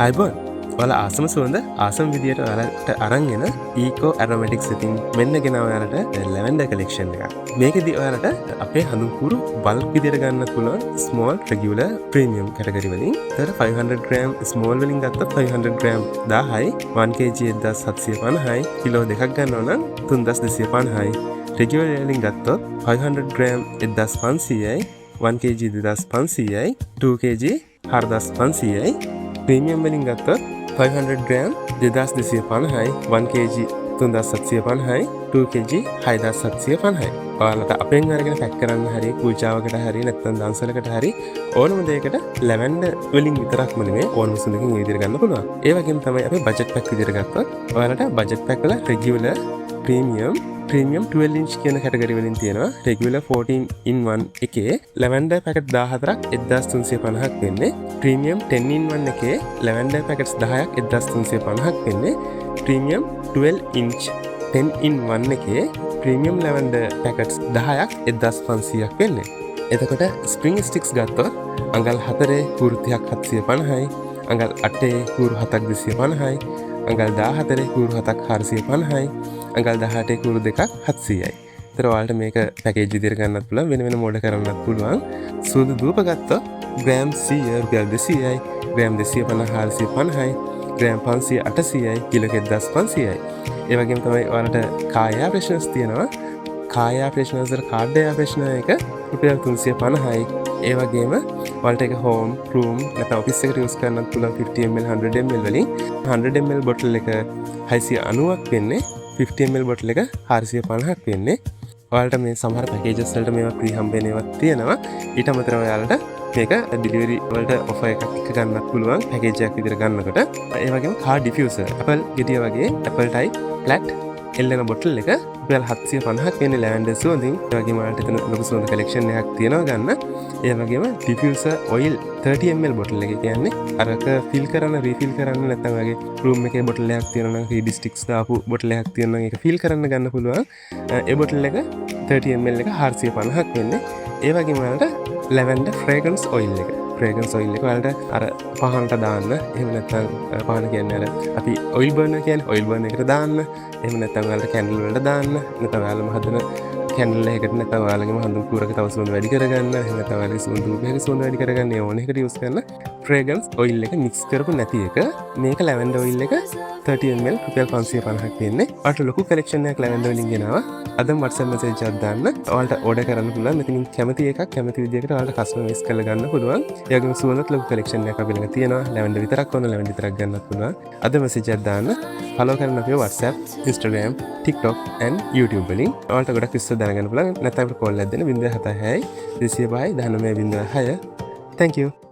අයිබෝන් ඔයාලා ආසම සුවඳ ආසම විදියට ඔයාලට අරන් එන ඊකෝ ඇරොමැටික්ස් ඉතින් මෙන්න ගෙනාව ඔයාලට ලැවෙන්ඩර් කලෙක්ෂන් එකක්. මේකෙදි ඔයාලට අපේ හඳුන් කුරු බල්ක් විදියට ගන්නත් පුළුවන් ස්මෝල් රෙගියුලර් ප්‍රීමියම් කැටගරි වලින්. ඒතර 500 ග්‍රෑම් ස්මෝල් වලින් ගත්තොත් 500 ග්‍රෑම් 1000යි 1 kg 1750යි කිලෝ දෙකක් ගන්නවා නම් 3250යි. රෙගියුලර් වලින් ගත්තොත් 500 ග්‍රෑම් 1500යි 1 kg 2500යි 2 kg 4500යි. ප්‍රීමියම් වලින් ගත්තොත් 500 ග්‍රෑම් 2250යි 1 kg 3750යි 2 kg 6750යි. ඔයාලට අපෙන් අරගෙන පැක් කරන්න හරි පූජාවකට හරි නැත්නම් දන්සලකට හරි ඕනම දෙයකට ලැවෙන්ඩර් වලින් විතරක්ම නෙමෙයි ඕනම සුන්දරකින් මේ විදිහට ගන්න පුළුවන්. ඒ වගේම තමයි අපි බජට් පැක් විදිහට ගත්තොත් ඔයාලට බජට් පැක් වල රෙගියුලර් ප්‍රීමියම් 12 ඉන්ච් කියන කැටගරි වලින් තියෙනවා. රෙගියුලර් 14 in 1 එකේ ලැවෙන්ඩර් පැකට් 14ක් 1350ක් වෙන්නේ. ප්‍රීමියම් 10 in 1 එකේ ලැවෙන්ඩර් පැකට්ස් 10ක් 1350ක් වෙන්නේ. ප්‍රීමියම් 12 ඉන්ච් 10 in 1 එකේ ප්‍රීමියම් ලැවෙන්ඩර් පැකට්ස් 10ක් 1500ක් වෙන්නේ. එතකොට ස්ප්‍රිං ස්ටික්ස් ගත්තොත් අඟල් 4 කූරු 30ක් 750යි. අඟල් 8 කූරු 7ක් 250යි. අඟල් 14 කූරු 7ක් 450යි. අඟල් 18 කූරු 2ක් 700යි. ඒතර ඔයාලට මේක පැකේජ් විදිහට ගන්නත් පුළුවන් වෙන වෙන මෝඩ් කරන්නත් පුළුවන්. සූදු දූප ගත්තොත් ග්‍රෑම් 100 රුපියල් 200යි. ග්‍රෑම් 250 450යි. ග්‍රෑම් 500 800යි. කිලෝ 1500යි. ඒ වගේම තමයි ඔයාලට කායා ප්‍රශ්නස් තියෙනවා. කායා ප්‍රශ්නස් කාඩ් ප්‍රශ්න එක රුපියල් 350යි. ඒ වගේම ඔයාලට ඒක හෝම් රූම් නැත්නම් ඔෆිස් එකට යූස් කරන්නත් පුළුවන් 50 ml 100 ml වලින් 100 ml බොටල් එක 690ක් වෙන්නේ. 50 ml බොටල් එක 450ක් වෙන්නේ. ඔයාලට මේ සමහර පැකේජස් වලට මේවා ෆ්‍රී හම්බ වෙන ඒවා තියෙනවා. ඊට අමතරව ඔයාලට මේක ඩිලිවරි වලට ඔෆර් එකක් ගන්නත් පුළුවන් පැකේජ් එකක් විදිහට ගන්නකොට. ඒ වගේම කාර් ඩිෆියුසර් Apple ගෙඩිය වගේ Apple type flat එල්ලෙන බොටල් එක රුපියල් 750ක් වෙන්නේ ලැවෙන්ඩර් සුවඳින්. ඒ වගේම ඔයාලට එතන ලොකු සුවඳ කලෙක්ෂන් එකක් තියෙනවා ගන්න. ඒ වගේම ඩිෆියුසර් ඔයිල් 30 ml බොටල් එක කියන්නේ අරක ෆිල් කරන්න රීෆිල් කරන්න නැත්නම් වගේ රූම් එකේ බොටල් එකක් තියෙනවා නම් රීඩි ස්ටික්ස් දාපු බොටල් එකක් තියෙනවා නම් ඒක ෆිල් කරන්න ගන්න පුළුවන්. ඒ බොටල් එක 30 ml එක 450ක් වෙන්නේ. ඒ වගේම ඔයාලට ලැවෙන්ඩර් ෆ්‍රේග්‍රන්ස් ඔයිල් එක ෆ්‍රේග්‍රන්ස් ඔයිල් එක ඔයාලට අර පහනට දාන්න. එහෙම නැත්නම් පහන කියන්නේ අර අපි ඔයිල් බර්නර් කියන්නේ ඔයිල් බර්නර් එකට දාන්න. එහෙම නැත්නම් ඔයාලට කැන්ඩල් වලට දාන්න. නැත්නම් ඔයාලම හදන කැන්ඩල් එකකට නැත්නම් ඔයාලගේම හඳුන් කුරක තව සුවඳ වැඩි කරගන්න. එහෙම නැත්නම් ඔයාලගේ සුවඳ රූපයක සුවඳ වැඩි කරගන්න ඕන එකට යූස් කරන ෆ්‍රේග්‍රන්ස් ඔයිල් එක මික්ස් කරපු නැති එක. මේක ලැවෙන්ඩර් ඔයිල් එක 30 ml රුපියල් 550ක් වෙන්නේ. ඔයාලට ලොකු කලෙක්ෂන් එකක් ලැවෙන්ඩර් වලින් ගෙනාවා. අදම WhatsApp message එකක් දාන්න. ඔයාලට ඕඩර් කරන්න පුළුවන්. මෙතනින් කැමති එකක් කැමති විදිහකට ඔයාලට කස්ටමයිස් කරලා ගන්න පුළුවන්. ඒ වගේම සුවඳත් ලොකු කලෙක්ෂන් එකක් අපි ළඟ තියෙනවා. ලැවෙන්ඩර් විතරක් ඕන ලැවෙන්ඩර් විතරක් ගන්නත් පුළුවන්. අද message එකක් දාන්න. follow කරන්න අපේ WhatsApp, Instagram, TikTok and YouTube වලින්. ඔයාලට ගොඩක් විස්තර දැනගන්න පුළුවන්. නැත්නම් අපිට කෝල් එකක් දෙන්න 076 205 1906. Thank you.